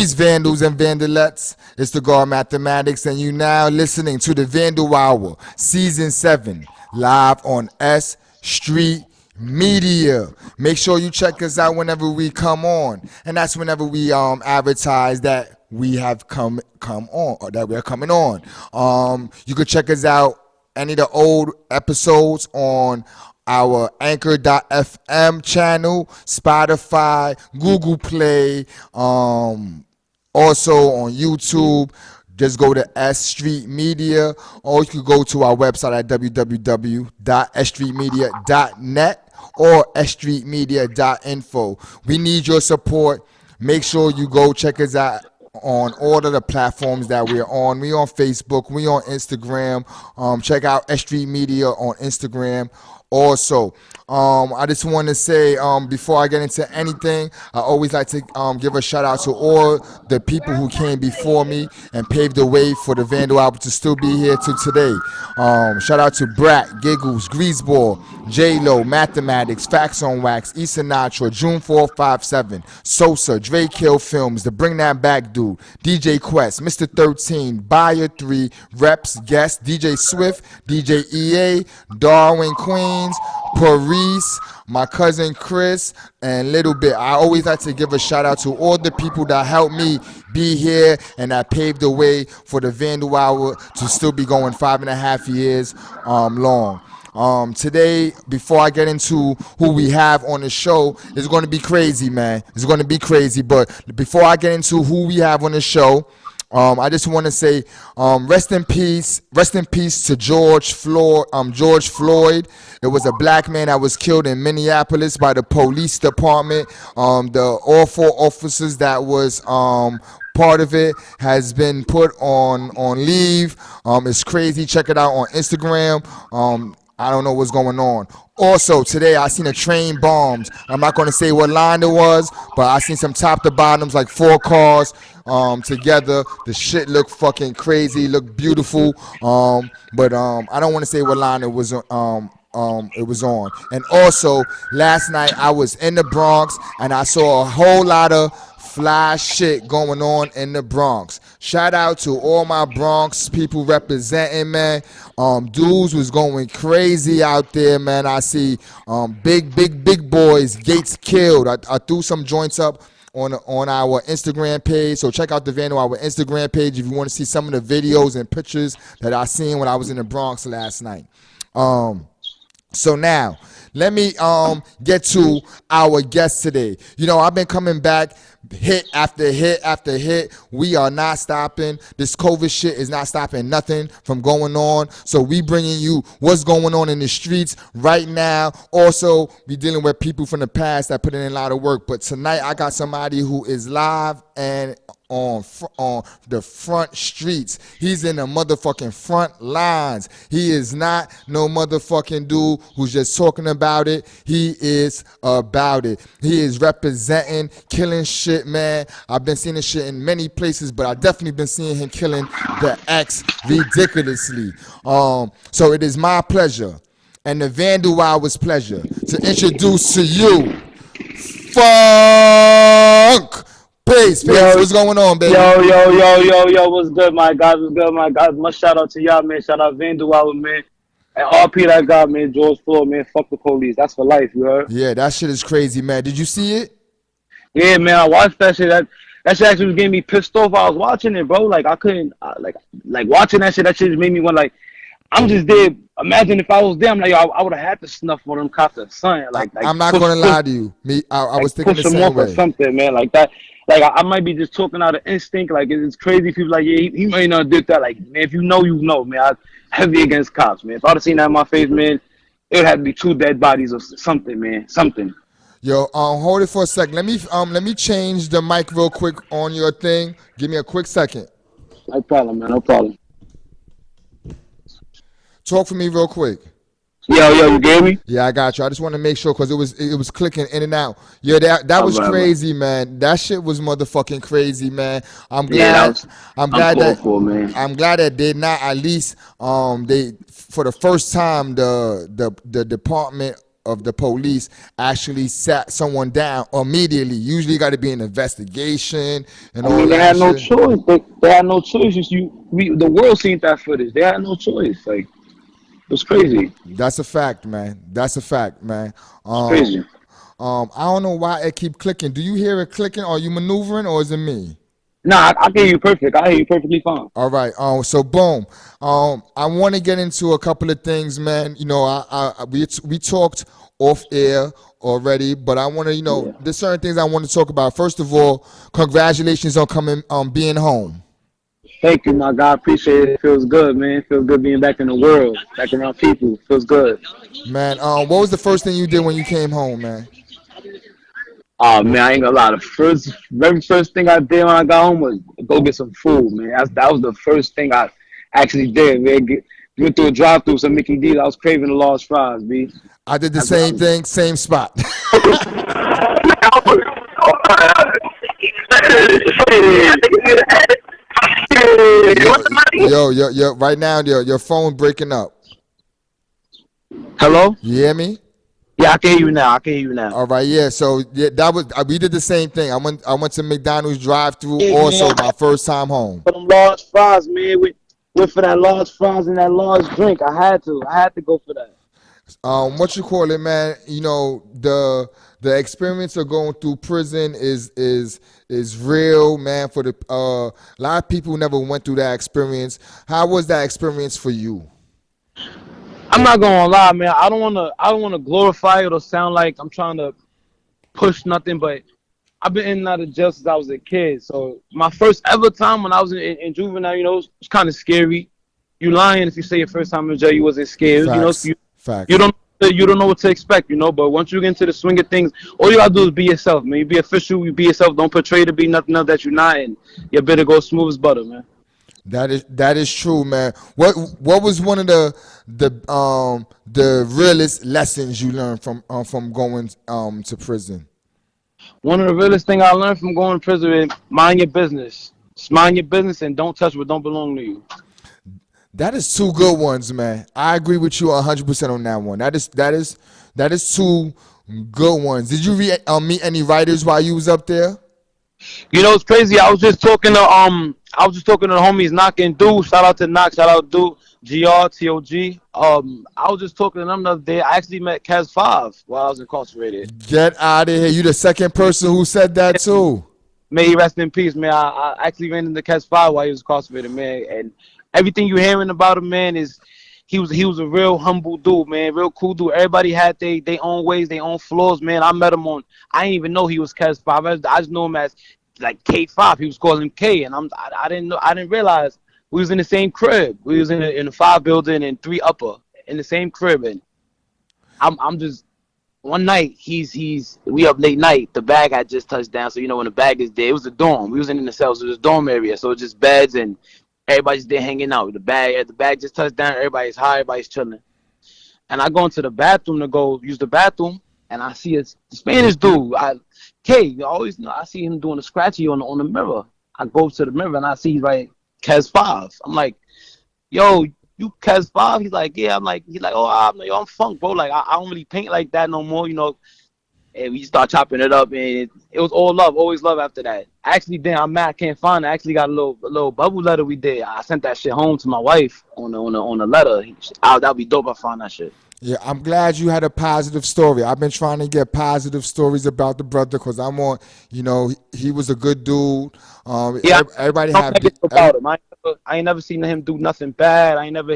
Grease, Vandals and Vandalettes. It's the God Mathematics, and you now listening to the Vandal Hour, Season 7, live on S.STREET Media. Make sure you check us out whenever we come on, and that's whenever we advertise that we have come on, or that we're coming on. You could check us out any of the old episodes on our anchor.fm channel, Spotify, Google Play, also on YouTube. Just go to S.STREET Media, or you could go to our website at www.sstreetmedia.net or sstreetmedia.info. We need your support. Make sure you go check us out on all of the platforms that we're on. We on Facebook, we on Instagram. Check out S.STREET Media on Instagram. Also, I just want to say, before I get into anything, I always like to give a shout out to all the people who came before me and paved the way for the Vandal album to still be here to today. Shout out to Brat, Giggles, Greaseball, J-Lo, Mathematics, Facts on Wax, E. Sinatra, June 457, Sosa, Dre Kill Films, The Bring That Back Dude, DJ Quest, Mr. 13, Buyer 3, Reps, Guest, DJ Swift, DJ EA, Darwin Queens, Paris, my cousin Chris, and Little Bit. I always like to give a shout out to all the people that helped me be here and that paved the way for the Vandal Hour to still be going 5.5 years long. Today, before I get into who we have on the show, it's going to be crazy, man. It's going to be crazy. But before I get into who we have on the show, I just want to say, rest in peace to George Floyd. It was a black man that was killed in Minneapolis by the police department. The all 4 officers that was part of it has been put on leave. It's crazy. Check it out on Instagram. I don't know what's going on. Also, today I seen a train bombed. I'm not going to say what line it was, but I seen some top to bottoms, like 4 cars together. The shit looked fucking crazy, looked beautiful. But I don't want to say what line it was on. And also, last night I was in the Bronx and I saw a whole lot of fly shit going on in the Bronx. Shout out to all my Bronx people representing, man. Dudes was going crazy out there, man. I see big boys, Gates killed. I threw some joints up on our Instagram page, so check out the Vandal, our Instagram page, if you want to see some of the videos and pictures that I seen when I was in the Bronx last night. So now, let me get to our guest today. You know, I've been coming back hit after hit after hit. We are not stopping. This COVID shit is not stopping nothing from going on. So we bringing you what's going on in the streets right now. Also, we dealing with people from the past that put in a lot of work. But tonight, I got somebody who is live and on the front streets. He's in the motherfucking front lines. He is not no motherfucking dude who's just talking about it. He is about it. He is representing, killing shit, man. I've been seeing this shit in many places, but I definitely been seeing him killing the X ridiculously. So it is my pleasure and the Vandal Hour's pleasure to introduce to you Funk. Peace, what's going on, baby? Yo, what's good, my guys? Much shout out to y'all, man. Shout out Vandal Hour, man. And RP that guy, man, George Floyd, man. Fuck the police. That's for life, you heard? Yeah, that shit is crazy, man. Did you see it? Yeah, man, I watched that shit. That shit actually was getting me pissed off. I was watching it, bro. Like, I couldn't, like watching that shit just made me want, like, I'm just there. Imagine if I was there, I'm like, yo, I would have had to snuff one of them cops or something. Like I'm not going to lie to you. I was thinking the same way. Or something, man, like that. Like, I might be just talking out of instinct. Like, it's crazy. People like, yeah, he might not do that. Like, man, if you know, you know, man. I'm heavy against cops, man. If I'd have seen that in my face, man, it would have to be 2 dead bodies or something, man. Something. Yo, hold it for a second. Let me change the mic real quick on your thing. Give me a quick second. No problem, man. No problem. Talk for me real quick. Yo, you get me? Yeah, I got you. I just want to make sure because it was clicking in and out. Yeah, that was crazy, man. That shit was motherfucking crazy, man. I'm glad that they not at least they for the first time the Department of the police actually sat someone down immediately. Usually, got to be an investigation and I all mean, they that had no shit. choice. They had no choice. Just the world seen that footage. They had no choice. Like, it was crazy. That's a fact, man. That's a fact, man. It's crazy. I don't know why it keep clicking. Do you hear it clicking? Are you maneuvering or is it me? Nah, I can hear you perfect. I hear you perfectly fine. All right. So boom. I want to get into a couple of things, man. You know, we talked off air already, but I want to, Yeah. there's certain things I want to talk about. First of all, congratulations on coming, being home, Thank you, my God. Appreciate it. Feels good, man. Feels good being back in the world, back around people. Feels good. man. What was the first thing you did when you came home, man? Oh man, I ain't gonna lie. Very first thing I did when I got home was go get some food, man. That was the first thing I actually did, man. Went through a drive-through, some Mickey D's. I was craving the large fries, b. I did the That's what I same was. thing, same spot. yo, right now, your phone breaking up. Hello? You hear me? Yeah, I can hear you now. I can hear you now. All right, yeah. So yeah, that was we did the same thing. I went to McDonald's drive-through Yeah, also man. my first time home. For them large fries, man. Went for that large fries and that large drink. I had to. I had to go for that. What you call it, man? The experience of going through prison is real, man. For the a lot of people never went through that experience. How was that experience for you? I'm not gonna lie, man. I don't wanna glorify it or sound like I'm trying to push nothing, but I've been in and out of jail since I was a kid. So my first ever time when I was in juvenile, it's kind of scary. You lying if you say your first time in jail you wasn't scared. Facts, You facts. don't know what to expect, But once you get into the swing of things, all you gotta do is be yourself, man. You be official, you be yourself. Don't portray to be nothing else that you're not, and you better go smooth as butter, man. That is true, man. What was one of the realest lessons you learned from going to prison? One of the realest thing I learned from going to prison is mind your business. Just mind your business and don't touch what don't belong to you. That is two good ones, man. I agree with you 100% on that one. That is two good ones. Did you meet any writers while you was up there? It's crazy. I was just talking to the homies Knock and Do. Shout out to Knock. Shout out to GRTOG. I was just talking to them the other day. I actually met Kaz Five while I was incarcerated. Get out of here! You the second person who said that too. May he rest in peace, man. I actually ran into Kaz Five while he was incarcerated, man. And everything you hearing about him, man, is he was a real humble dude, man. Real cool dude. Everybody had they own ways, their own flaws, man. I met him I didn't even know he was Kaz Five. I just know him as like K5. He was calling him K, and I didn't know. I didn't realize we was in the same crib. We was in the 5 building and 3 upper in the same crib, and I'm just. One night we up late night. The bag had just touched down, so when the bag is there, it was a dorm. We was in the cells, it was a dorm area, so it's just beds and everybody's there hanging out. The bag just touched down. Everybody's high, everybody's chilling. And I go into the bathroom to go use the bathroom, and I see a Spanish dude. I see him doing a scratchy on the mirror. I go to the mirror and I see Kez 5. I'm like, yo, you Kez 5? He's like, yeah. He's like, oh, I'm funk, bro. Like, I don't really paint like that no more, And we start chopping it up, and it was all love, always love after that. Actually, then I'm mad, I can't find it. I actually got a little bubble letter we did. I sent that shit home to my wife on the letter. That'd be dope if I find that shit. Yeah, I'm glad you had a positive story. I've been trying to get positive stories about the brother because I want, he was a good dude. Yeah, Everybody I'm had. negative about him. I ain't never seen him do nothing bad. I ain't never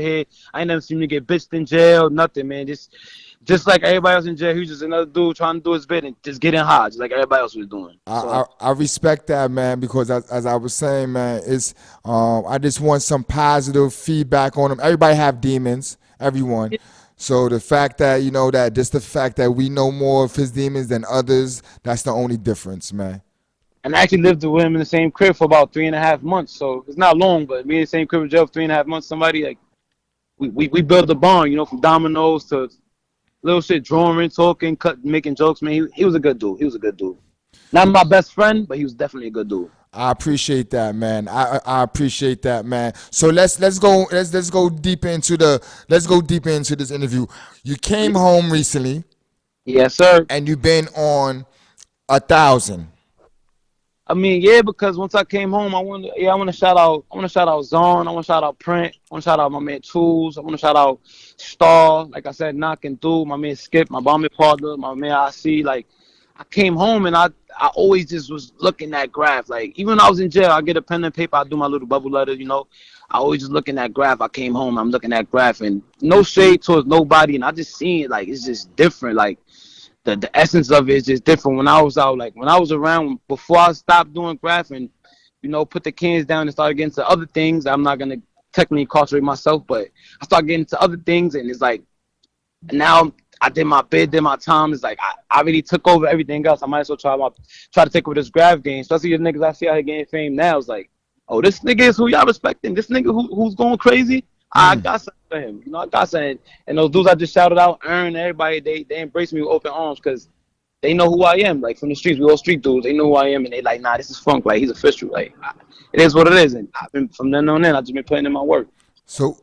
seen him get bitched in jail. Nothing, man. Just like everybody else in jail, he was just another dude trying to do his bit and just getting high, just like everybody else was doing. I respect that, man, because as I was saying, man, it's I just want some positive feedback on him. Everybody have demons, everyone. So the fact that just the fact that we know more of his demons than others, that's the only difference, man. And I actually lived with him in the same crib for about 3.5 months. So it's not long, but me in the same crib in jail for 3.5 months. Somebody like we built a bond, from dominoes to little shit, drawing, talking, making jokes. Man, he was a good dude. He was a good dude. Not my best friend, but he was definitely a good dude. I appreciate that, man. I appreciate that, man. So let's go deeper into this interview. You came home recently. Yes, sir. and you've been on 1,000. I mean, yeah, because once I came home, I want to shout out, Zon, I want to shout out Print, I want to shout out my man Tools, I want to shout out Star, like I said, knocking through, my man Skip, my bombing partner, my man I see, like, I came home and I always just was looking at graph, like, even when I was in jail, I get a pen and paper, I do my little bubble letter, I always just looking at graph. I came home, I'm looking at graph, and no shade towards nobody, and I just seen it, like, it's just different, like, the essence of it is just different. When I was out, like when I was around before I stopped doing graphing, put the cans down and started getting to other things. I'm not gonna technically incarcerate myself, but I started getting to other things, and it's like now I did my bid, did my time. It's like I really took over everything else. I might as well try to take over this graph game, especially the niggas I see out here getting fame now. It's like, oh, this nigga is who y'all respecting. This nigga who's going crazy. I got something for him. I got something. And those dudes I just shouted out, Earn, everybody, they embrace me with open arms because they know who I am. Like from the streets, we all street dudes. They know who I am, and they like, nah, this is Funk. Like he's official. Like it is what it is. And I've been from then on in, I just been putting in my work. So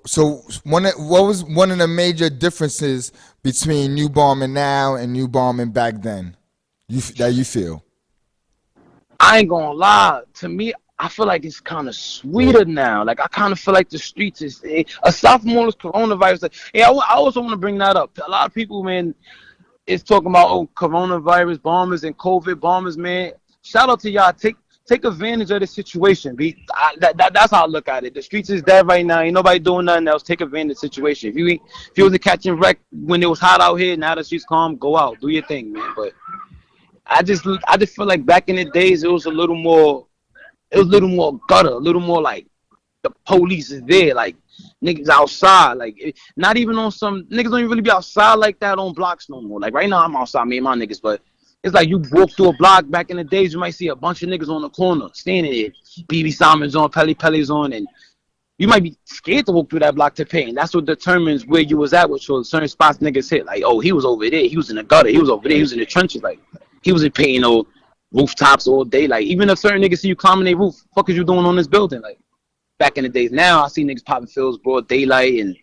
what was one of the major differences between New Bombing now and New Bombing back then? That you feel? I ain't gonna lie. To me, I feel like it's kind of sweeter now. Like I kind of feel like the streets is aside from all this coronavirus. Like, yeah, I also want to bring that up. A lot of people, man, is talking about coronavirus bombers and COVID bombers, man. Shout out to y'all. Take advantage of the situation. That's how I look at it. The streets is dead right now. Ain't nobody doing nothing else. Take advantage of the situation. If you wasn't catching wreck when it was hot out here, now the streets calm, go out, do your thing, man. But I just feel like back in the days it was a little more gutter, a little more like the police is there, like niggas outside, like not even on some niggas don't even really be outside like that on blocks no more. Like right now I'm outside, me and my niggas, but it's like you walk through a block back in the days, you might see a bunch of niggas on the corner standing there, BB Simon's on, Pelly's on, and you might be scared to walk through that block to pay, and that's what determines where you was at, which was certain spots niggas hit. Like, oh, he was over there, he was in the gutter, he was over there, he was in the trenches, like he was in paying old rooftops all day. Like even if certain niggas see you climbing their roof, fuck is you doing on this building? Like back in the days, now I see niggas popping fields, broad daylight, and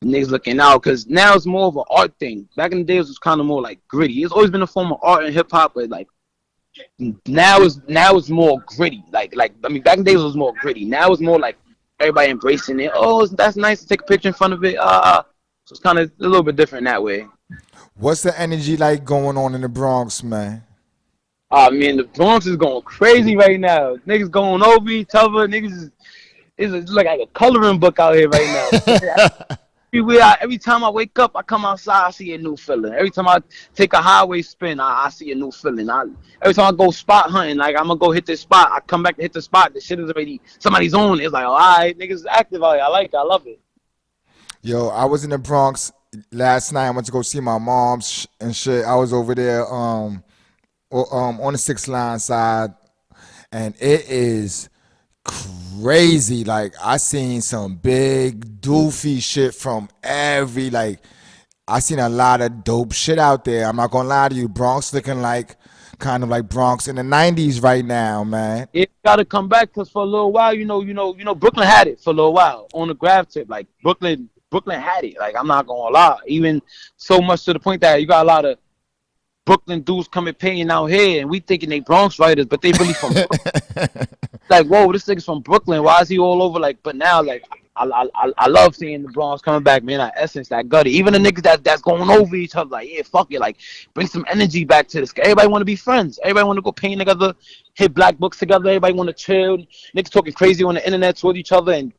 niggas looking out, because now it's more of an art thing. Back in the days, it was kind of more like gritty. It's always been a form of art and hip hop, but like now it's more gritty. Like I mean, back in the days it was more gritty. Now it's more like everybody embracing it. Oh, that's nice to take a picture in front of it. So it's kind of a little bit different that way. What's the energy like going on in the Bronx, man? Man, the Bronx is going crazy right now. Niggas going over each other. Niggas it's like a coloring book out here right now. Every time I wake up, I come outside, I see a new feeling. Every time I take a highway spin, I see a new feeling. Every time I go spot hunting, like I'm gonna go hit this spot, I come back to hit the spot. The shit is already somebody's on. It's like, all right, niggas is active out here. I like it. I love it. Yo, I was in the Bronx last night. I went to go see my mom's and shit. I was over there on the 6th line side, and it is crazy. Like I seen some big doofy shit from like I seen a lot of dope shit out there. I'm not gonna lie to you, Bronx looking like kind of like Bronx in the '90s right now, man. It gotta come back because for a little while, Brooklyn had it for a little while on the graph tip. Like Brooklyn had it. Like I'm not gonna lie, even so much to the point that you got a lot of Brooklyn dudes coming paying out here, and we thinking they Bronx writers, but they really from Brooklyn. Like, whoa, this nigga's from Brooklyn. Why is he all over? Like, but now, like, I love seeing the Bronx coming back, man. That essence, that gutty. Even the niggas that's going over each other, like, yeah, fuck it, like, bring some energy back to this. Everybody want to be friends. Everybody want to go paint together, hit black books together. Everybody want to chill. Niggas talking crazy on the internet toward each other, and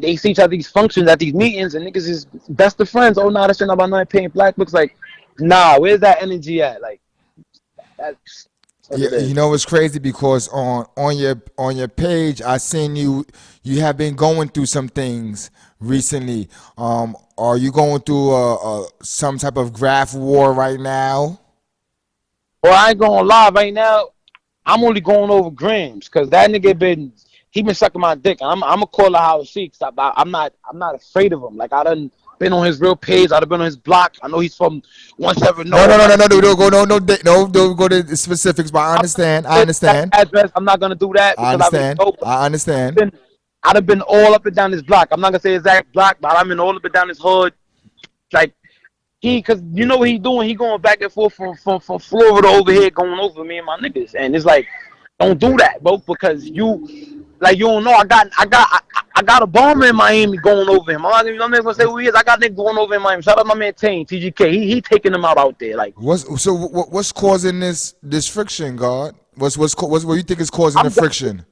they see each other at these functions, at these meetings, and niggas is best of friends. Oh, nah, that's shit about not painting black books. Like, nah, where's that energy at? Like, that's Yeah, you know it's crazy because on your page I seen you have been going through some things recently. Are you going through some type of graph war right now? Well, I ain't gonna lie. Right now, I'm only going over Grams because that nigga been sucking my dick. I'm gonna call it how it seeks. I'm not afraid of him. Like I done been on his real page. I've been on his block. I know he's from 17. No, don't go to the specifics. But I understand. I understand. Address. I'm not gonna do that I because understand. I understand. I'd have been all up and down this block. I'm not gonna say exact block, but I'm in all up and down this hood. Like cause you know what he doing? He going back and forth from Florida over here, going over me and my niggas, and it's like, don't do that, bro, because you don't know. I got a bomber in Miami going over him. I'm not gonna say who he is. I got niggas going over in Miami. Shout out my man Tane, TGK. He taking them out there. Like, What's causing this friction, God? What's what you think is causing the I'm friction?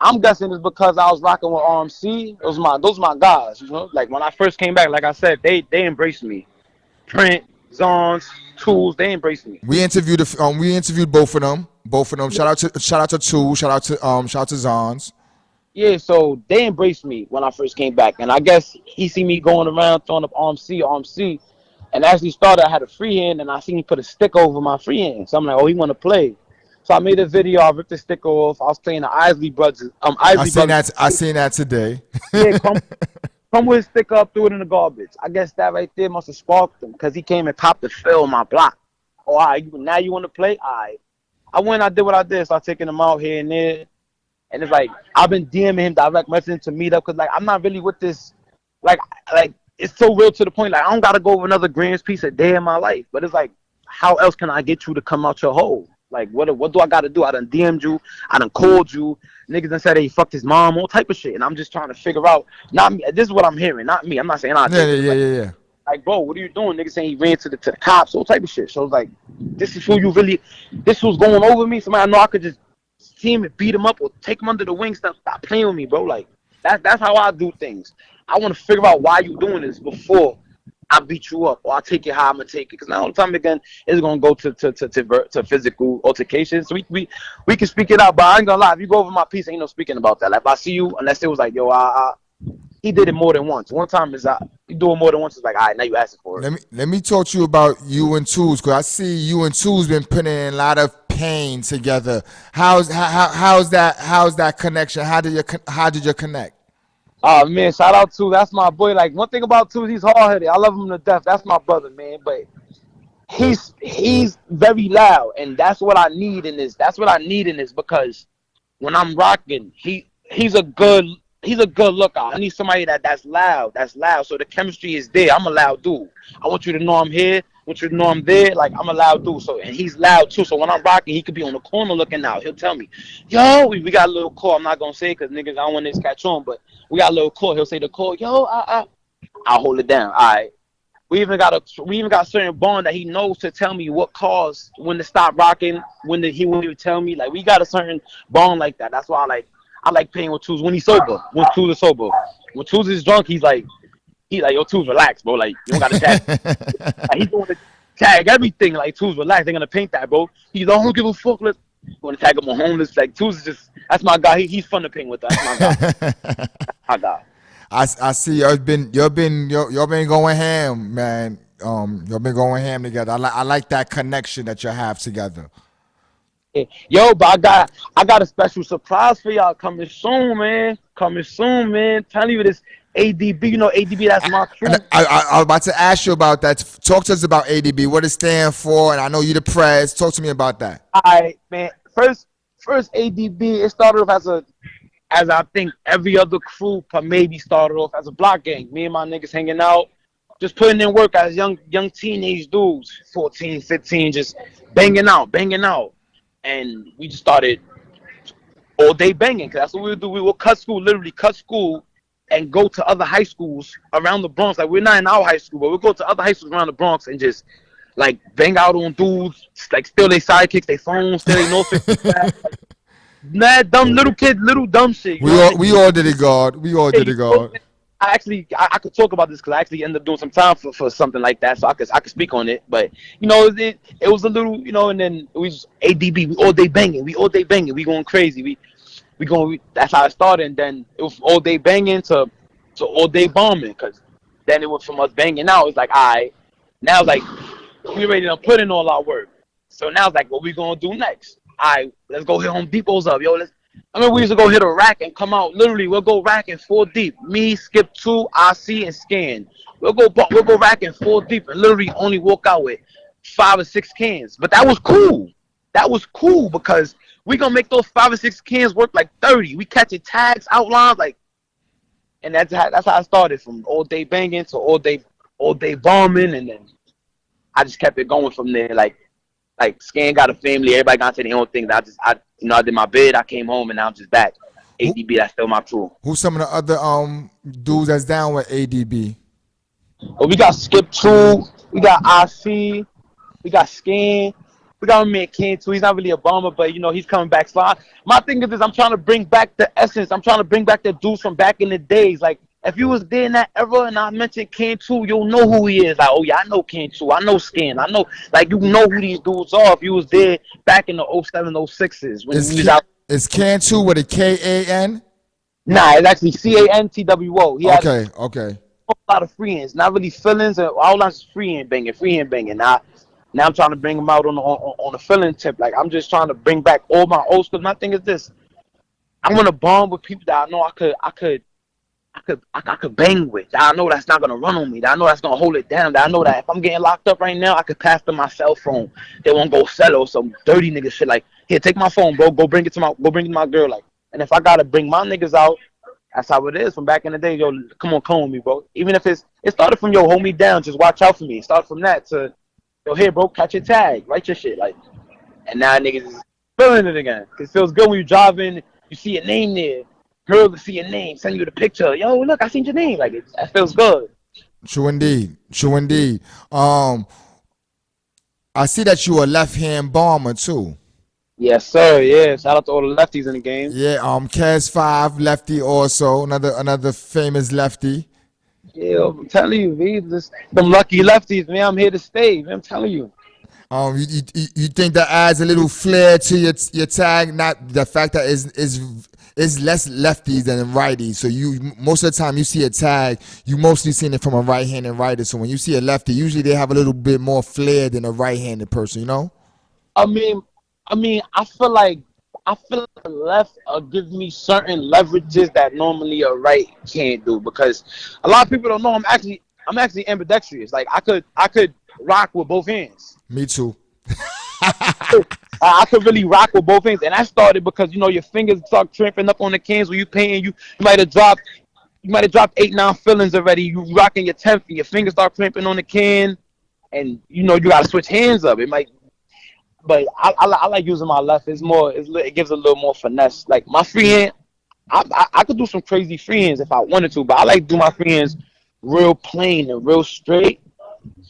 I'm guessing it's because I was rocking with RMC. Those my guys. You know, like when I first came back, like I said, they embraced me. Print, Zons, Tools, they embraced me. We interviewed both of them. Both of them. Shout out to Tool. Shout out to Zons. Yeah, so they embraced me when I first came back, and I guess he see me going around throwing up RMC, and actually started. I had a free hand, and I seen he put a sticker over my free hand. So I'm like, oh, he want to play. So I made a video. I ripped the sticker off. I was playing the Isley Brothers. I Isley seen Brothers. that. I seen that today. Yeah, come with a sticker up, threw it in the garbage. I guess that right there must have sparked him because he came and copped the fill on my block. Oh, all right, now you want to play? All right. I went, I did what I did. Started taking him out here and there. And it's like, I've been DMing him direct messaging to meet up because, like, I'm not really with this. Like, it's so real to the point. Like, I don't got to go over another grams piece a day in my life. But it's like, how else can I get you to come out your hole? Like, what do I got to do? I done DM'd you. I done called you. Niggas done said he fucked his mom, all type of shit. And I'm just trying to figure out, not me. This is what I'm hearing, not me. I'm not saying I did. Yeah. Like, bro, what are you doing? Niggas saying he ran to the cops, all type of shit. So it's like, this is who you really, this who's going over me. Somebody I know I could just see him and beat him up or take him under the wing. Stop playing with me, bro. Like, that's how I do things. I want to figure out why you doing this before I beat you up or I take it how I'm gonna take it. Because now the time again it's gonna go to physical altercations. So we can speak it out, but I ain't gonna lie. If you go over my piece, ain't no speaking about that. Like if I see you, unless it was like, yo, he did it more than once. One time is you do it more than once. It's like, all right, now you asking for it. Let me talk to you about you and Tools, because I see you and Tools been putting in a lot of pain together. How's that connection? How did you connect? Oh man, shout out to that's my boy. Like one thing about Tools, he's hard headed. I love him to death. That's my brother, man. But he's very loud, and that's what I need in this. That's what I need in this because when I'm rocking, he's a good lookout. I need somebody that's loud. That's loud. So the chemistry is there. I'm a loud dude. I want you to know I'm here. I want you to know I'm there. Like I'm a loud dude. So and he's loud too. So when I'm rocking, he could be on the corner looking out. He'll tell me, yo, we got a little call. I'm not gonna say it because niggas, I don't want this to catch on, but we got a little call. He'll say the call, yo, I'll hold it down. All right. We even got a certain bond that he knows to tell me what cause when to stop rocking, he won't even tell me. Like we got a certain bond like that. That's why I like playing with Tools when he's sober. When Tools is sober. When Tools is drunk, he's like, yo, Tools, relax, bro. Like, you don't got to tag. Like, he's going to tag everything. Like, Tools, relax. They're going to paint that, bro. He's like, I don't give a fuck. Let's going to tag him on homeless. Like, Tools is just, that's my guy. He's fun to paint with. That's my guy. My guy. I see y'all been going ham, man. Y'all been going ham together. I like that connection that you have together. Yeah. Yo, but I got a special surprise for y'all coming soon, man. Coming soon, man. Telling you this ADB. You know ADB. That's my crew. I was about to ask you about that. Talk to us about ADB. What it stand for? And I know you the press. Talk to me about that. All right, man. First ADB. It started off as I think every other crew maybe started off as a block gang. Me and my niggas hanging out, just putting in work as young teenage dudes, 14, 15, just banging out. And we just started all day banging, because that's what we would do. We would literally cut school, and go to other high schools around the Bronx. Like, we're not in our high school, but we'll go to other high schools around the Bronx and just, like, bang out on dudes, like, steal their sidekicks, their phones, steal their notebooks. Like, mad dumb little kid, little dumb shit. We all did it, God. We all did it, God. I could talk about this because I actually ended up doing some time for something like that, so I could speak on it. But you know, it was a little, you know, and then we just ADB, we all day banging, we going crazy, we going. That's how it started, and then it was all day banging to all day bombing, because then it went from us banging out. It's like, all right, now it's like we ready to put in all our work. So now it's like, what we gonna do next? All right, let's go hit Home Depot's up, yo. We used to go hit a rack and come out. Literally, we'll go racking 4 deep. Me, Skip 2, IC, and Scan. We'll go racking 4 deep and literally only walk out with 5 or 6 cans. But that was cool. That was cool because we gonna make those 5 or 6 cans work like 30. We catching tags, outlines, like, and that's how I started, from all day banging to all day bombing, and then I just kept it going from there. Like Scan got a family, everybody got to their own thing. I did my bid, I came home, and now I'm just back. Who ADB, that's still my crew. who's some of the other dudes that's down with ADB? But we got Skip True, we got IC, we got Scan, we got my man Ken too. He's not really a bomber, but he's coming back. So my thing is this: I'm trying to bring back the essence. I'm trying to bring back the dudes from back in the days. Like if you was there in that era and I mentioned Ken too, you'll know who he is. Like, oh yeah, I know Ken too. I know Scan. I know, like, you know who these dudes are. If you was there back in the 07, 06s when he was out. Is Cantu with a KAN? Nah, it's actually CANTWO. He had Okay. a lot of freehands, not really feelings. All that's freehand banging. Now I'm trying to bring them out on the feeling tip. Like I'm just trying to bring back all my old stuff. My thing is this: I want to bond with people that I know I could bang with. That I know that's not gonna run on me. That I know that's gonna hold it down. That I know that if I'm getting locked up right now, I could pass them my cell phone. They won't go sell or some dirty nigga shit. Like, here, take my phone, bro. Go bring it to my girl. Like, and if I gotta bring my niggas out, that's how it is from back in the day. Yo, come on with me, bro. Even if it started from, yo, hold me down, just watch out for me. It started from that to, yo, here, bro, catch your tag, write your shit. Like, and now niggas is feeling it again. Cause it feels good when you driving, you see your name there. Girl to see your name, send you the picture. Yo, look, I seen your name. Like, that feels good. True indeed. I see that you a left-hand bomber too. Yes, sir. Yeah. Shout out to all the lefties in the game. Yeah. Cas5 lefty also another famous lefty. Yeah, I'm telling you, V, them lucky lefties, man. I'm here to stay, man. I'm telling you. You think that adds a little flair to your tag? Not the fact that it's less lefties than righties. So you most of the time you see a tag, you mostly seeing it from a right-handed writer. So when you see a lefty, usually they have a little bit more flair than a right-handed person. You know? I mean, I feel like the left gives me certain leverages that normally a right can't do, because a lot of people don't know I'm actually ambidextrous. Like I could rock with both hands. Me too. I could really rock with both hands, and that started because your fingers start cramping up on the cans when you painting. You might have dropped 8-9 fillings already. You rocking your 10th, and your fingers start cramping on the can, and you gotta switch hands up. It might, but I like using my left. It gives a little more finesse. Like my freehand, I could do some crazy freehands if I wanted to, but I like to do my freehands real plain and real straight,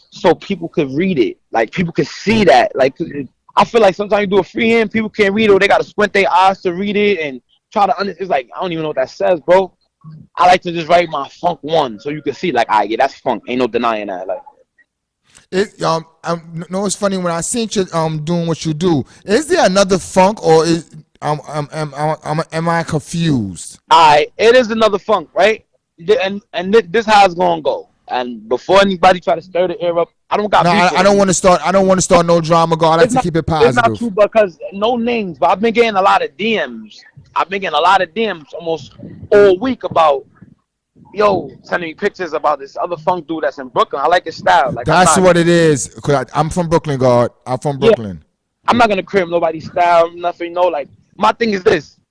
so people could read it. Like people could see that. Like I feel like sometimes you do a freehand, people can't read it, or they gotta squint their eyes to read it and try to understand. It's like, I don't even know what that says, bro. I like to just write my funk one so you can see, like, yeah, that's funk. Ain't no denying that. Like, no, it's funny when I seen you doing what you do. Is there another funk, or am I confused? It is another funk, right? And this how it's gonna go. And before anybody try to stir the air up, I don't got. No, I don't want to start. I don't want to start no drama, girl. I like to keep it positive. It's not true because no names, but I've been getting a lot of DMs. Almost all week about, yo, sending me pictures about this other funk dude that's in Brooklyn. I like his style. Like, that's what it is. Cause I'm from Brooklyn, God. I'm from Brooklyn. Yeah, I'm not gonna crimp nobody's style, nothing. Like, my thing is this.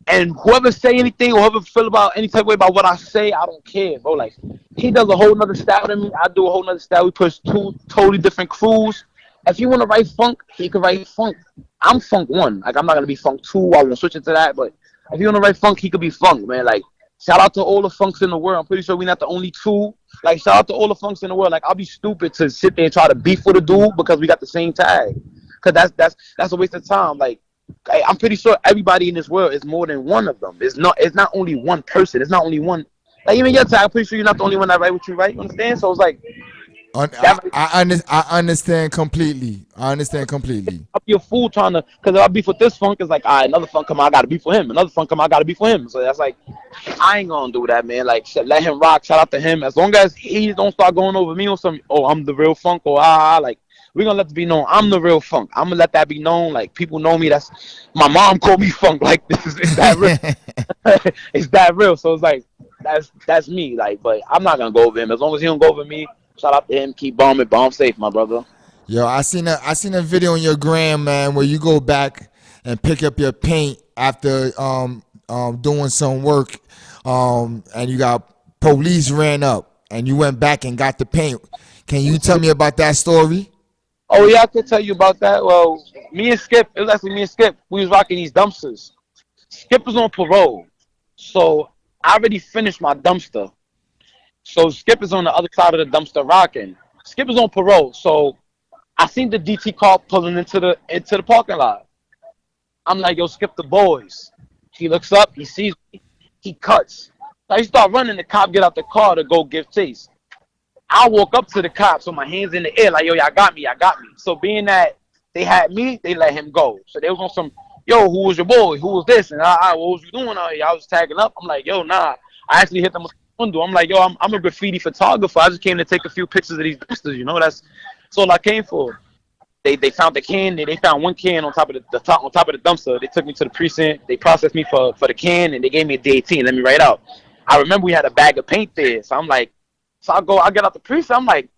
And whoever say anything, or whoever feel about any type of way about what I say, I don't care, bro. Like, he does a whole nother style than me. I do a whole nother style. We push two totally different crews. If you want to write funk, he can write funk. I'm funk one. Like, I'm not gonna be funk two. I won't switch it to that. But if you want to write funk, he could be funk, man. Like, shout out to all the funks in the world. I'm pretty sure we're not the only two. Like, shout out to all the funks in the world. Like, I'll be stupid to sit there and try to beef with a dude because we got the same tag. Cause that's a waste of time. Like, I'm pretty sure everybody in this world is more than one of them. It's not only one person. It's not only one. Like, even your tag, I'm pretty sure you're not the only one that write what you write. You understand? So it's like, I understand completely. I'll be a fool trying to, because if I beef with this funk, it's like, all right, another funk come, I gotta beef for him. Another funk come, I gotta beef for him. So that's like, I ain't gonna do that, man. Like, let him rock. Shout out to him. As long as he don't start going over me on some, oh, I'm the real funk, or like, we're gonna let it be known I'm the real funk. I'm gonna let that be known. Like, people know me. That's my mom called me funk. Like, it's that real. It's that real. So it's like, that's me. Like, but I'm not gonna go over him. As long as he don't go over me, shout out to him. Keep bombing. Bomb safe, my brother. Yo, I seen a video on your gram, man, where you go back and pick up your paint after doing some work, and you got police ran up and you went back and got the paint. Can you tell me about that story? Oh yeah, I could tell you about that. Well, me and Skip, it was actually me and Skip. We was rocking these dumpsters. Skip was on parole, so I already finished my dumpster. So Skip is on the other side of the dumpster rocking. Skip is on parole, so I seen the DT car pulling into the parking lot. I'm like, yo, Skip the boys. He looks up, he sees me, he cuts. So he start running. The cop get out the car to go give chase. I walk up to the cops with my hands in the air, like, yo, y'all got me, y'all got me. So being that they had me, they let him go. So they was on some, yo, who was your boy? Who was this? And what was you doing out here? I was tagging up. I'm like, yo, nah. I actually hit them with the window. I'm like, yo, I'm a graffiti photographer. I just came to take a few pictures of these dumpsters, you know? That's all I came for. They found the can. They found one can on top of the top on top of the dumpster. They took me to the precinct. They processed me for the can, and they gave me a D18. Let me write out. I remember we had a bag of paint there, so I'm like, so I get out the precinct. I'm like,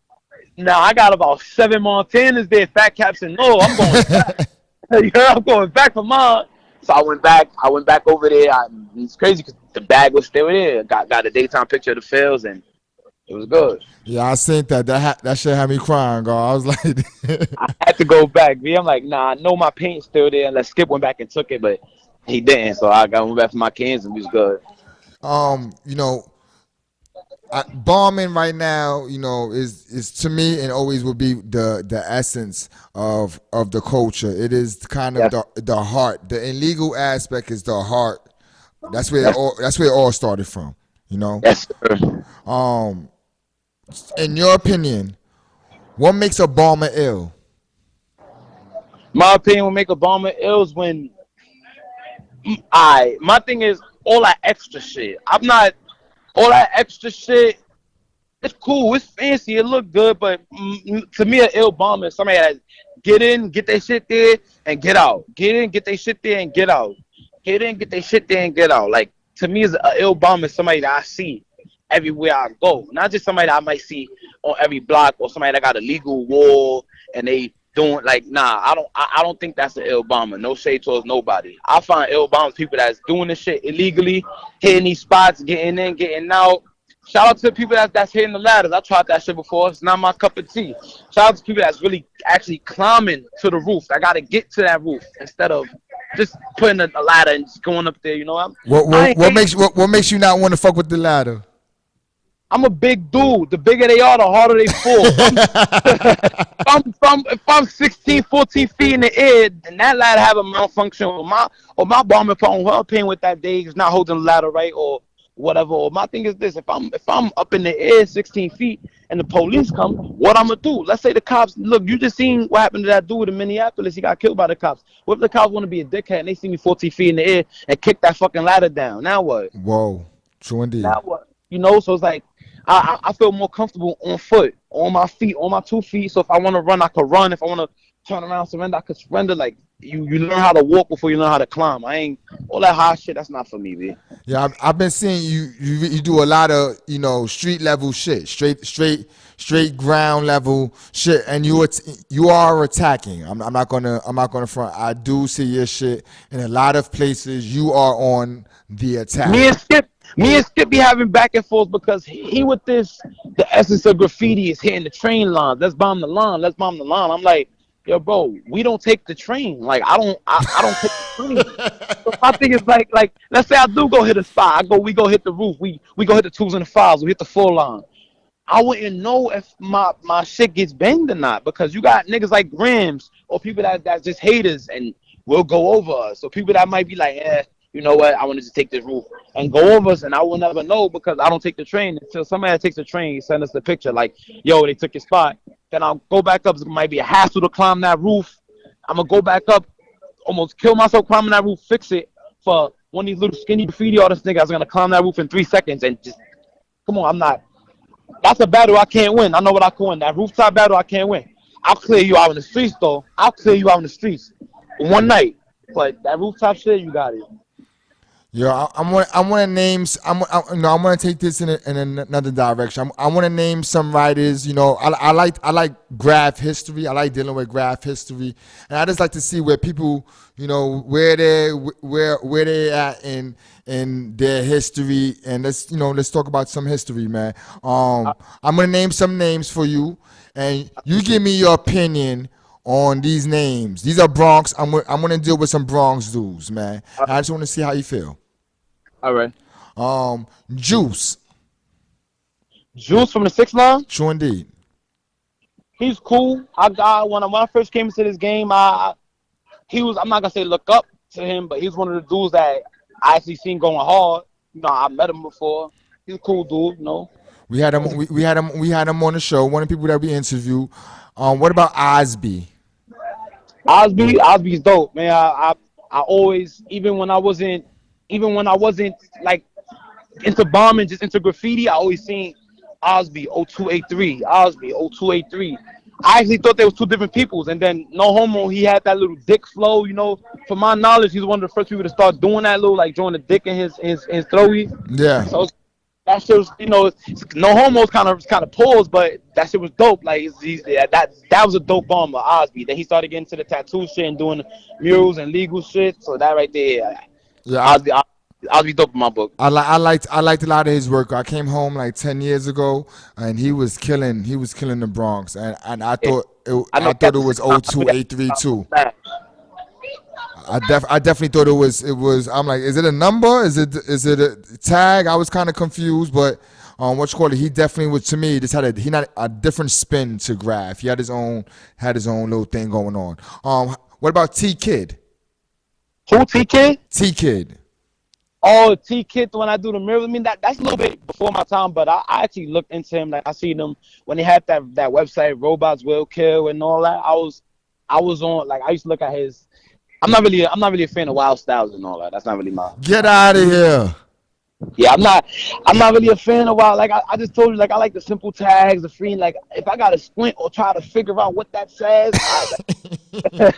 now I got about 7 Montanas there, fat caps, and no, I'm going back. Yeah, I'm going back for mine. So I went back. I went back over there. It's crazy because the bag was still there. Got a daytime picture of the fields, and it was good. Yeah, I seen that. That shit had me crying, girl. I was like, I had to go back. B. I'm like, nah, I know my paint's still there. Unless Skip went back and took it, but he didn't. So I got went back for my cans, and we was good. you know, bombing right now, is to me and always will be the essence of the culture. It is kind of Yes, the heart. The illegal aspect is the heart. yes, That's where it all started from. You know. yes, sir. Um, in your opinion, what makes a bomber ill? My opinion will make Obama ill is when I. My thing is all that extra shit. I'm not all that extra shit. It's cool. It's fancy. It look good, but to me, an ill bomber is somebody that get in, get their shit there, and get out. Get in, get their shit there, and get out. Get in, get their shit there, and get out. Like to me, is an ill bomber is somebody that I see everywhere I go. Not just somebody that I might see on every block or somebody that got a legal wall and they doing like nah. I don't think that's an ill bomber. No shade towards nobody. I find ill bombers people that's doing this shit illegally, hitting these spots, getting in, getting out. Shout out to the people that's hitting the ladders. I tried that shit before. It's not my cup of tea. Shout out to people that's really actually climbing to the roof. I gotta get to that roof instead of just putting a ladder and just going up there. You know, What I what ain't what hating. makes what makes you not want to fuck with the ladder? I'm a big dude. The bigger they are, the harder they fall. If I'm 16, 14 feet in the air, and that ladder have a malfunction, or my bomber phone, her opinion with that day is not holding the ladder right, or whatever. Or my thing is this: if I'm up in the air 16 feet and the police come, what I'm gonna do? Let's say the cops look. You just seen what happened to that dude in Minneapolis. He got killed by the cops. What if the cops want to be a dickhead and they see me 14 feet in the air and kick that fucking ladder down? Now what? Whoa, true indeed. Now what? You know, so it's like I feel more comfortable on foot, on my feet, on my 2 feet. So if I want to run, I could run. If I want to turn around, surrender, I could surrender. Like you learn how to walk before you learn how to climb. I ain't all that high shit. That's not for me, man. Yeah, I've been seeing you do a lot of street level shit, straight ground level shit, and you are attacking. I'm not gonna front. I do see your shit in a lot of places. You are on the Me attack. and Skip, me and Skip be having back and forth because he with this the essence of graffiti is hitting the train lines. Let's bomb the line. Let's bomb the line. I'm like, yo, bro, we don't take the train. Like I don't take the train. So my thing is like let's say I do go hit a spot. We go hit the roof. We go hit the twos and the fives. We hit the full line. I wouldn't know if my shit gets banged or not because you got niggas like Grams or people that's just haters and will go over us. So people that might be like, you know what, I wanted to take this roof and go over us and I will never know because I don't take the train until somebody that takes the train send us the picture like, yo, they took your spot. Then I'll go back up. It might be a hassle to climb that roof. I'm gonna go back up, almost kill myself climbing that roof, fix it for one of these little skinny graffiti artist niggas. Gonna climb that roof in 3 seconds and just come on. I'm not. That's a battle I can't win. I know what I can win. That rooftop battle I can't win. I'll clear you out in the streets though. I'll clear you out in the streets one night. But that rooftop shit, you got it. Yo, I want to name. I want to take this in another direction. I want to name some writers. I like graph history. I like dealing with graph history, and I just like to see where people, where they at in their history, and let's talk about some history, man. I'm gonna name some names for you, and you give me your opinion on these names. These are Bronx. I'm gonna deal with some Bronx dudes, man. I just want to see how you feel. All right. Juice, Juice from the 6 line. true indeed. He's cool. I got when I first came into this game, he was, I'm not gonna say look up to him, but he's one of the dudes that I actually seen going hard. I met him before. He's a cool dude. We had him. We had him on the show. One of the people that we interviewed. What about Osby? Osby's dope, man. I always, even when I wasn't like into bombing, just into graffiti, I always seen Osby 0283, Osby 0283. I actually thought they was two different peoples, and then no homo, he had that little dick flow. From my knowledge, he's one of the first people to start doing that little, like, drawing the dick in his throaty. Yeah. So that shit was, no homo's kind of paused, but that shit was dope. Like, that was a dope bomber, Osby. Then he started getting to the tattoo shit and doing murals and legal shit. So that right there, Yeah. Osby dope in my book. I liked a lot of his work. I came home like 10 years ago, and he was killing the Bronx, and I thought I thought it was 0283 too. I definitely thought it was. I'm like, is it a number? Is it a tag? I was kind of confused, but what you call it? He definitely was, to me. Just had a different spin to Graph. He had his own little thing going on. What about T Kid? Who, T Kid? T Kid. Oh, T Kid, when I do the mirrors. I mean, that's a little bit before my time, but I actually looked into him. Like, I seen him when he had that website, Robots Will Kill, and all that. I was on, like, I used to look at his. I'm not really a fan of Wild Styles and all that. That's not really my. Get out of here. Yeah, I'm not really a fan of Wild. Like, I just told you, like, I like the simple tags, the free. Like, if I gotta squint or try to figure out what that says,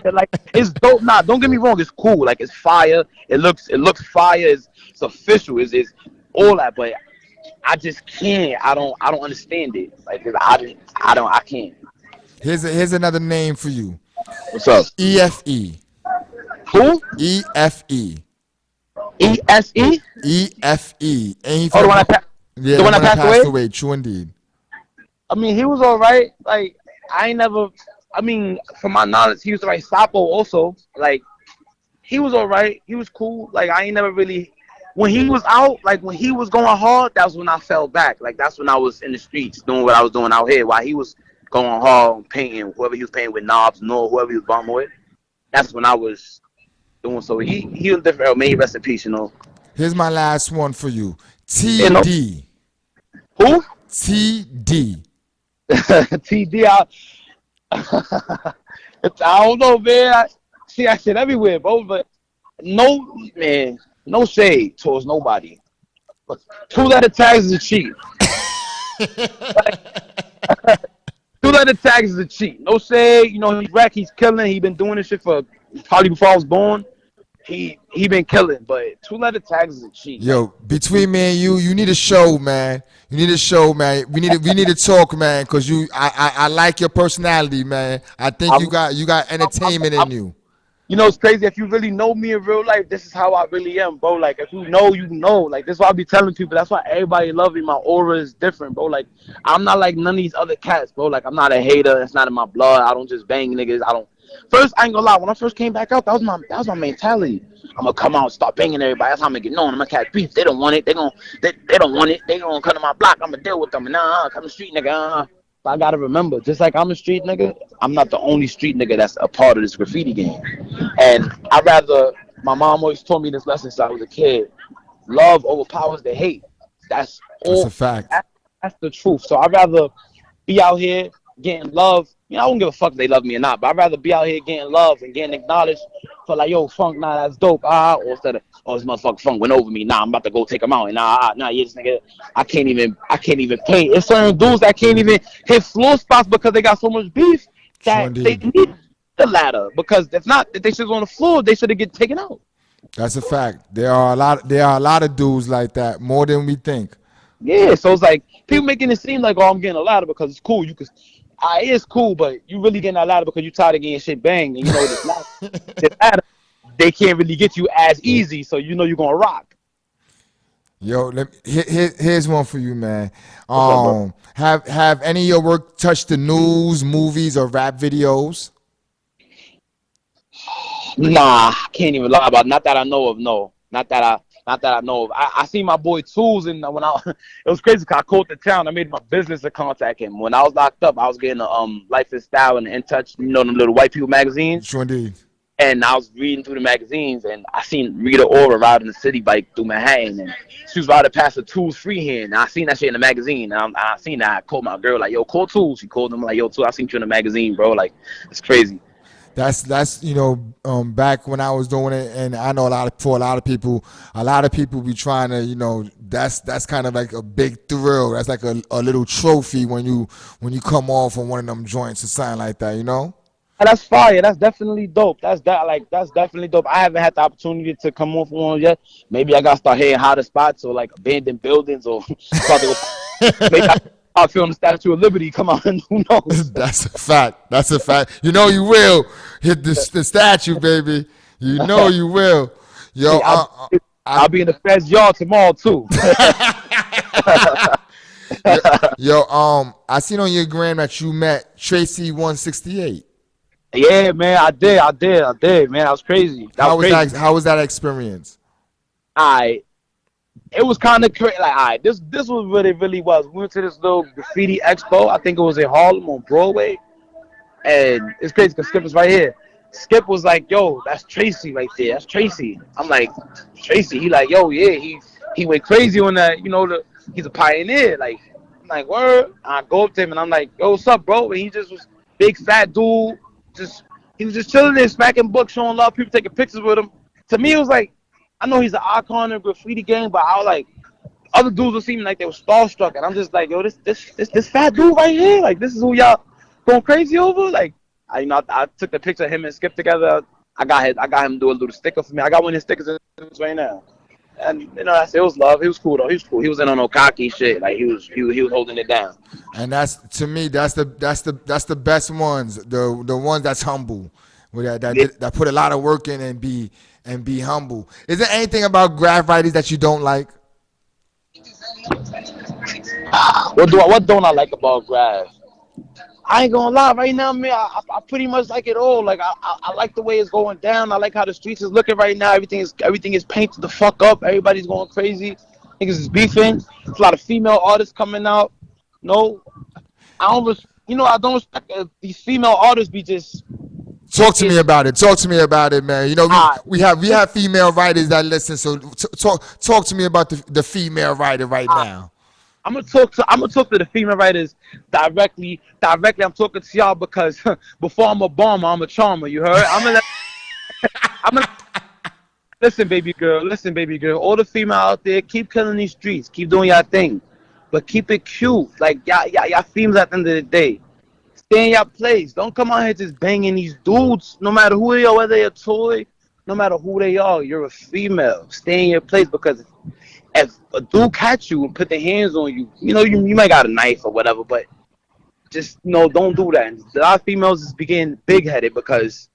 like, it's dope. Nah, don't get me wrong, it's cool. Like, it's fire. It looks fire. It's official. It's all that. But I just can't. I don't understand it. Like, I can't. Here's another name for you. What's up? EFE. Who? EFE. ESE? EFE. Ain't he Oh, the one that yeah, the one that passed away. True indeed. I mean, he was all right. Like, from my knowledge, he was all right. Sapo also, like, he was all right. He was cool. Like, I ain't never really, when he was out, like, when he was going hard, that's when I fell back. Like, that's when I was in the streets doing what I was doing out here. While he was going hard, painting, whoever he was painting with, Knobs, whoever he was bombing with, that's when I was doing. So he was different. May he rest in peace, Here's my last one for you. TD. Who? TD. TD. I don't know, man. I see that shit everywhere, bro. But no, man, no shade towards nobody. But 2-letter tags is a cheat. 2-letter tags is a cheat. No shade. He's wreck. He's killing. He been doing this shit for probably before I was born. He been killing, but 2-letter tags is a cheat. Yo, between me and you need a show, man. You need a show, man. We need to talk, man, because I like your personality, man. I think you got entertainment in you. It's crazy. If you really know me in real life, this is how I really am, bro. Like, if you know, you know. Like, this is why I be telling people. That's why everybody love me. My aura is different, bro. Like, I'm not like none of these other cats, bro. Like, I'm not a hater. That's not in my blood. I don't just bang niggas. First, I ain't gonna lie. When I first came back out, that was my mentality. I'm gonna come out and start banging everybody. That's how I'm gonna get known. I'm gonna catch beef. They don't want it. They don't want it. They gonna come to my block. I'm gonna deal with them. Nah, come to street nigga. But I gotta remember, just like I'm a street nigga, I'm not the only street nigga that's a part of this graffiti game. And my mom always told me this lesson since I was a kid. Love overpowers the hate. That's a fact. That's the truth. So I'd rather be out here getting love. I don't give a fuck if they love me or not, but I'd rather be out here getting love and getting acknowledged for, like, yo, Funk, nah, that's dope, or instead of, oh, this motherfucker Funk went over me, nah, I'm about to go take him out, and nah, yeah, this nigga, I can't even paint. It's certain dudes that can't even hit floor spots because they got so much beef that they need the ladder, because if they should on the floor, they should have get taken out. That's a fact. There are a lot of dudes like that, more than we think. Yeah, so it's like people making it seem like, oh, I'm getting a ladder because it's cool. It's cool, but you really getting that ladder because you tired of getting shit banged, and this ladder, they can't really get you as easy, so you're gonna rock. Yo, here's one for you, man. What's up, bro? Have any of your work touched the news, movies, or rap videos? Nah, I can't even lie about it. Not that I know of. No, not that I know of. I seen my boy Tools, and when I it was crazy. 'Cause I called the town. I made my business to contact him. When I was locked up, I was getting a Life and Style and In Touch, you know, them little white people magazines. Sure indeed. And I was reading through the magazines, and I seen Rita Ora riding the city bike through Manhattan, and she was riding past the Tools freehand. And I seen that shit in the magazine, and I seen that. I called my girl like, "Yo, call Tools." She called him like, "Yo, Tools, I seen you in the magazine, bro. Like, it's crazy." That's back when I was doing it, and I know a lot of people be trying to that's kind of like a big thrill. That's like a little trophy when you come off on one of them joints or something like that, you know. And that's fire. That's definitely dope. That's definitely dope. I haven't had the opportunity to come off one yet. Maybe I gotta start hitting hotter spots or like abandoned buildings or start to maybe I feel the Statue of Liberty. Come on, who knows? That's a fact. That's a fact. You know you will hit the statue, baby. You know you will. Yo, Hey, I'll be in the Fed's yard tomorrow too. I seen on your gram that you met Tracy 168. Yeah, man, I did, man. That was crazy. That was How was crazy. that? How was that experience? I It was kind of crazy. Like, all right, this was what it really was. We went to this little graffiti expo. I think it was in Harlem on Broadway, and it's crazy because Skip was right here. Skip was like, "Yo, that's Tracy right there. That's Tracy." I'm like, "Tracy?" He like, "Yo, yeah, he went crazy on that. You know, he's a pioneer." Like, I'm like, "Word." I go up to him and I'm like, "Yo, what's up, bro?" And he just was big fat dude. He was just chilling there, smacking books, showing love, people taking pictures with him. To me, it was like, I know he's an icon in the graffiti game, but I was like, other dudes were seeming like they were starstruck, and I'm just like, yo, this fat dude right here, like, this is who y'all going crazy over. Like, I took the picture of him and Skip together. I got him do a little sticker for me. I got one of his stickers right now, and it was love. He was cool though. He was cool. He was in on no cocky shit. Like he was holding it down. And that's to me that's the best ones. The ones that's humble, that put a lot of work in and be humble. Is there anything about Graffiti that you don't like? What don't I like about Grav? I ain't gonna lie, right now, man, I pretty much like it all. Like I like the way it's going down. I like how the streets is looking right now. Everything is painted the fuck up. Everybody's going crazy. Niggas is beefing. There's a lot of female artists coming out. No, I don't respect these female artists be just. Talk to me about it. Talk to me about it, man. You know, I, we have female writers that listen. So talk to me about the female writer right now. I'm gonna talk to the female writers directly. I'm talking to y'all because before I'm a bomber, I'm a charmer. You heard? I'm gonna listen, baby girl. Listen, baby girl. All the female out there, keep killing these streets. Keep doing your thing, but keep it cute. Like y'all females at the end of the day. Stay in your place. Don't come out here just banging these dudes. No matter who they are, whether they're a toy, no matter who they are, you're a female. Stay in your place because if a dude catch you and put their hands on you, you might got a knife or whatever, but just don't do that. And a lot of females is getting big headed because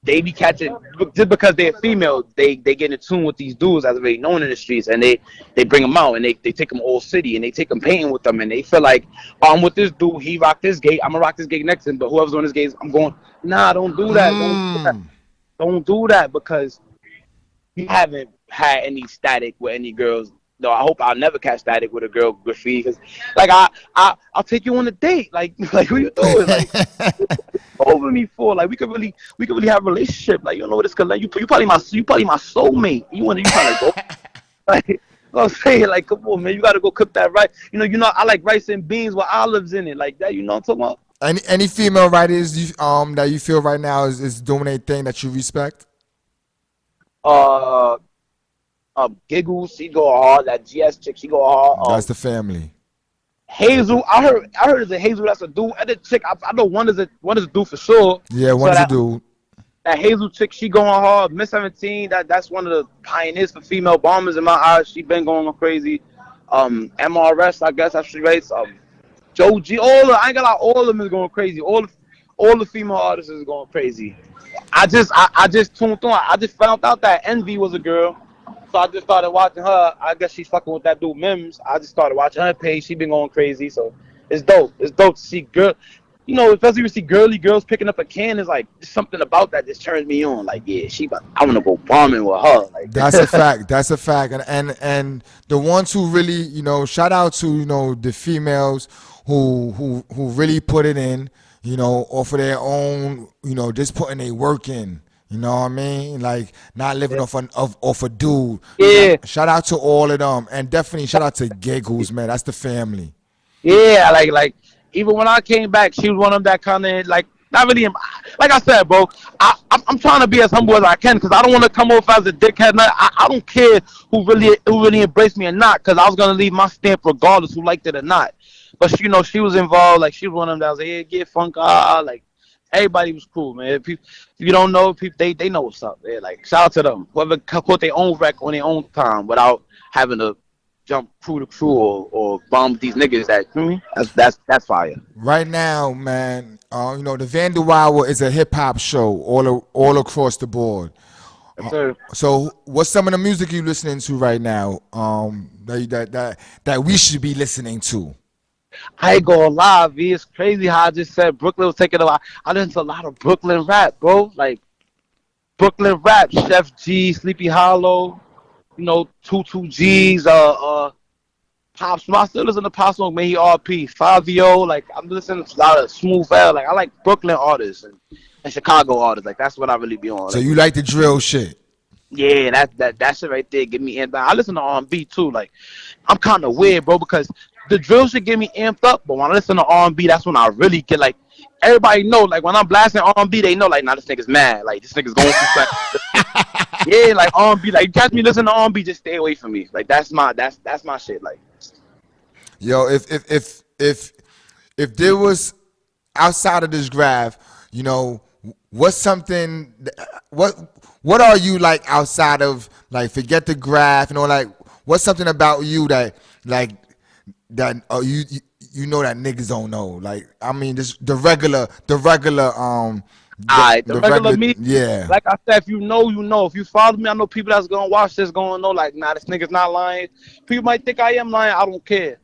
they be catching just because they're female, they get in tune with these dudes as already known in the streets, and they bring them out and they take them all city and they take them painting with them, and they feel like, oh, I'm with this dude, he rocked this gate, I'm gonna rock this gate next to him, but whoever's on this gate, I'm going. Nah, don't do that. Don't do that because you haven't had any static with any girls. No, I hope I'll never catch static with a girl graffiti because, like, I'll take you on a date. Like what you doing? Like, over me for? Like, we could really have a relationship. Like, you know what it's called? Like, you probably my soulmate. You trying to go? Like, you know what I'm saying? Like, come on, man, you gotta go cook that right. I like rice and beans with olives in it, like that. You know what I'm talking about? Any female writers that you feel right now is doing a thing that you respect? Giggles, she go hard. That GS chick, she go hard. That's the family. Hazel, I heard it's a Hazel. That's a dude. And the chick, I know one is a dude for sure. Yeah, one is a dude. That Hazel chick, she going hard. Miss 17, that's one of the pioneers for female bombers in my eyes. She been going crazy. MRS, I guess that's she rates. Joe G, I ain't gonna lie, all of them is going crazy. All the female artists is going crazy. I just tuned on. I just found out that Envy was a girl. So I just started watching her. I guess she's fucking with that dude Mims. I just started watching her page. She been going crazy. So it's dope. It's dope to see girl. You know, especially when you see girly girls picking up a can. It's like something about that just turns me on. Like, yeah, I want to go bombing with her. That's a Like, fact. That's a fact. And the ones who really, shout out to, the females who really put it in, off of their own, just putting their work in. You know what I mean? Like not living off a dude. yeah, Shout out to all of them, and definitely shout out to Giggles, man. That's the family. yeah. Like even when I came back, she was one of them that kind of like not really. Like I said, bro, I'm trying to be as humble as I can because I don't want to come off as a dickhead. I don't care who really embraced me or not because I was gonna leave my stamp regardless who liked it or not. But she was involved. Like she was one of them that was like, yeah, get funk, like. Everybody was cool, man. If you don't know, people they know what's up. They're like, shout out to them. Whoever caught their own wreck on their own time without having to jump through the crew or bomb these niggas. That's fire. Right now, man, the Vandal Hour is a hip hop show all across the board. Yes, sir. So, what's some of the music you listening to right now? That we should be listening to. I ain't gonna lie, V. It's crazy how I just said Brooklyn was taking a lot. I listen to a lot of Brooklyn rap, bro. Like Brooklyn rap, Chef G, Sleepy Hollow, 22 G's, Pop Smoke. I still listen to Pop Smoke, man. He RP. 5 Like I'm listening to a lot of Smooth L. Like I like Brooklyn artists and Chicago artists. Like that's what I really be on. So Like, you like the drill shit? yeah, that shit right there get me amped up. I listen to R&B too. Like I'm kind of weird, bro, because the drill should get me amped up, but when I listen to R&B, that's when I really get like everybody know. Like when I'm blasting R&B, they know like, nah, this nigga's mad. Like this nigga's going through something. Yeah, like R&B. Like you catch me listening to R&B, just stay away from me. Like that's my shit. Like Yo, if there was outside of this graph, what's something what are you like outside of like forget the graph, like what's something about you that like that you know that niggas don't know? Like I mean just the regular me. yeah. Like I said, if you know, you know. If you follow me, I know people that's gonna watch this gonna know. Like, nah, this nigga's not lying. People might think I am lying. I don't care.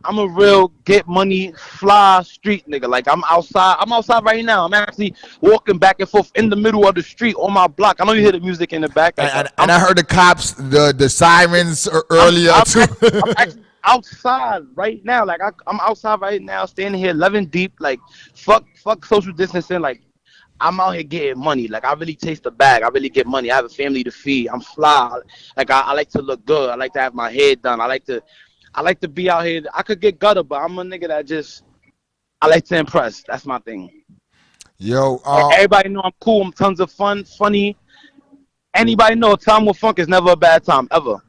I'm a real get money, fly street nigga. Like I'm outside. I'm outside right now. I'm actually walking back and forth in the middle of the street on my block. I know you hear the music in the back. Like And I heard the cops, the sirens I'm, earlier I'm, too. actually, I'm actually outside right now. Like I'm outside right now, standing here 11 deep. Like fuck social distancing. Like I'm out here getting money. Like I really taste the bag. I really get money. I have a family to feed. I'm fly. Like I like to look good. I like to have my head done. I like to be out here. I could get gutter, but I'm a nigga that just I like to impress. That's my thing. Yo, Everybody know I'm cool. I'm tons of fun, funny. Anybody know a time with funk is never a bad time ever.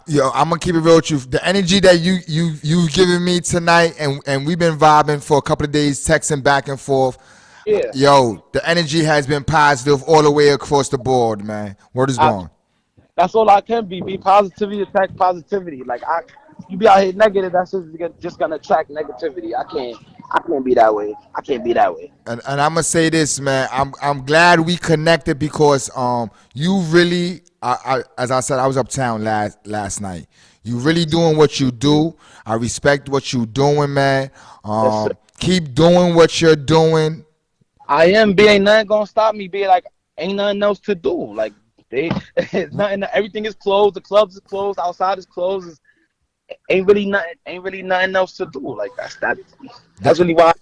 yo, I'm gonna keep it real with you. The energy that you giving me tonight, and we've been vibing for a couple of days, texting back and forth. Yeah. Yo, the energy has been positive all the way across the board, man. Word is I, born. that's all I can be. Be positivity, attack positivity. Like you be out here negative. That's just gonna attract negativity. I can't be that way. I can't be that way. And I'm gonna say this, man. I'm glad we connected because you really, as I said, I was uptown last night. You really doing what you do. I respect what you doing, man. Yes, sir. Keep doing what you're doing. I am. Be ain't nothing gonna stop me. Be like ain't nothing else to do. Like they, nothing. Everything is closed. The clubs is closed. Outside is closed. Ain't really nothing. Ain't really nothing else to do. Like that's that. That's really why.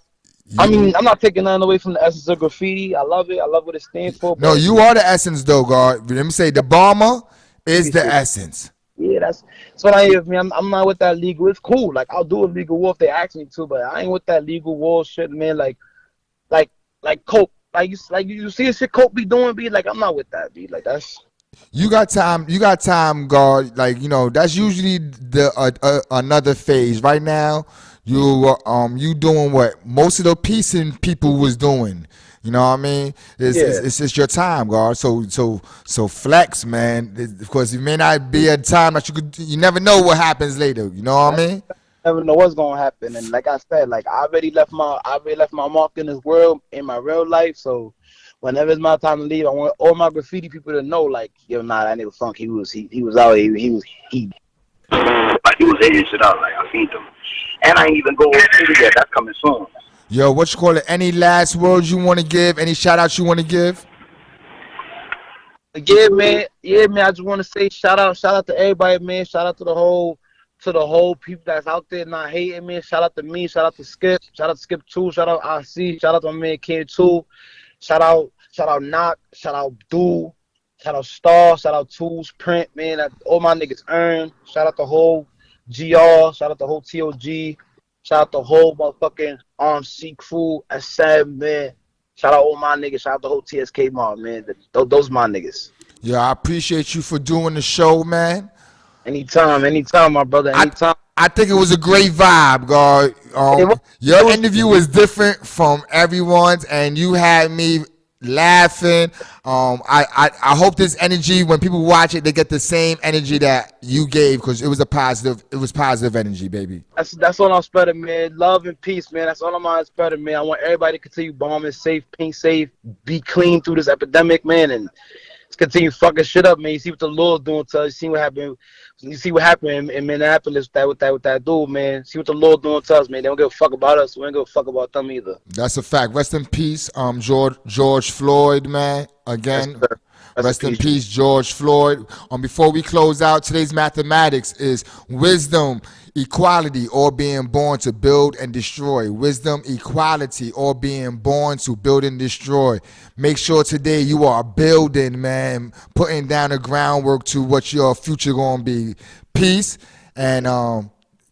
I mean, I'm not taking nothing away from the essence of graffiti. I love it. I love what it stands for. No, But you are the essence, though, God. Let me say, the bomber is the appreciate. essence. Yeah, that's what I is, man. I'm not with that legal. It's cool. Like I'll do a legal war if they ask me to, but I ain't with that legal war shit, man. Like, like Coke. Like you see the shit Coke be doing, be like I'm not with that, be like that's. You got time. You got time, God. Like that's usually the another phase. Right now, you doing what most of the piecing people was doing. You know what I mean? Yeah. It's your time, God. So flex, man. Because it may not be a time that you never know what happens later. You know what I mean? Never know what's gonna happen, and like I said, like I already left my mark in this world in my real life. So whenever it's my time to leave, I want all my graffiti people to know, like, yo, nah, that nigga Funk, he was out here, he Like he was hitting shit out. Like I seen them, and I ain't even go over it yet. That's coming soon. Yo, what you call it? Any last words you want to give? Any shout outs you want to give? yeah, man. I just want to say shout out to everybody, man. Shout out to the whole people that's out there not hating, man. Shout out to me. Shout out to Skip. Shout out to Skip 2. Shout out IC. Shout out to my man King 2. Shout out Knock. Shout out Do. Shout out Star. Shout out Tools Print, man. All my niggas earn. Shout out the whole GR. Shout out the whole TOG. Shout out the whole motherfucking RMC crew. SM, man. Shout out all my niggas. Shout out the whole TSK mob, man. Those my niggas. Yeah, I appreciate you for doing the show, man. Anytime, my brother. I Anytime. I think it was a great vibe, God. It was, Your interview was different from everyone's, and you had me laughing. I hope this energy, when people watch it, they get the same energy that you gave, because it was positive energy, baby. that's all I'm spreading, man. Love and peace, man. That's all I'm spreading, man. I want everybody to continue bombing safe, pink safe, be clean through this epidemic, man, and continue fucking shit up, man. You see what the Lord doing to us. You see what happened in Minneapolis with that dude, man. See what the Lord doing to us, man. They don't give a fuck about us. We don't give a fuck about them either. That's a fact. Rest in peace, George Floyd, man. Again, Yes, rest in peace, George Floyd. Before we close out, today's mathematics is wisdom, equality, or being born to build and destroy. Wisdom, equality, or being born to build and destroy. Make sure today you are building, man, putting down the groundwork to what your future gonna be. Peace, and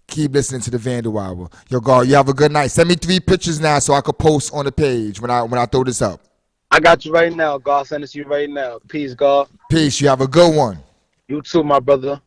keep listening to the Vandal Hour. Yo, God, you have a good night. Send me 3 pictures now so I could post on the page when I throw this up. I got you right now, God. Send it to you right now. Peace, God. Peace. You have a good one. You too, my brother.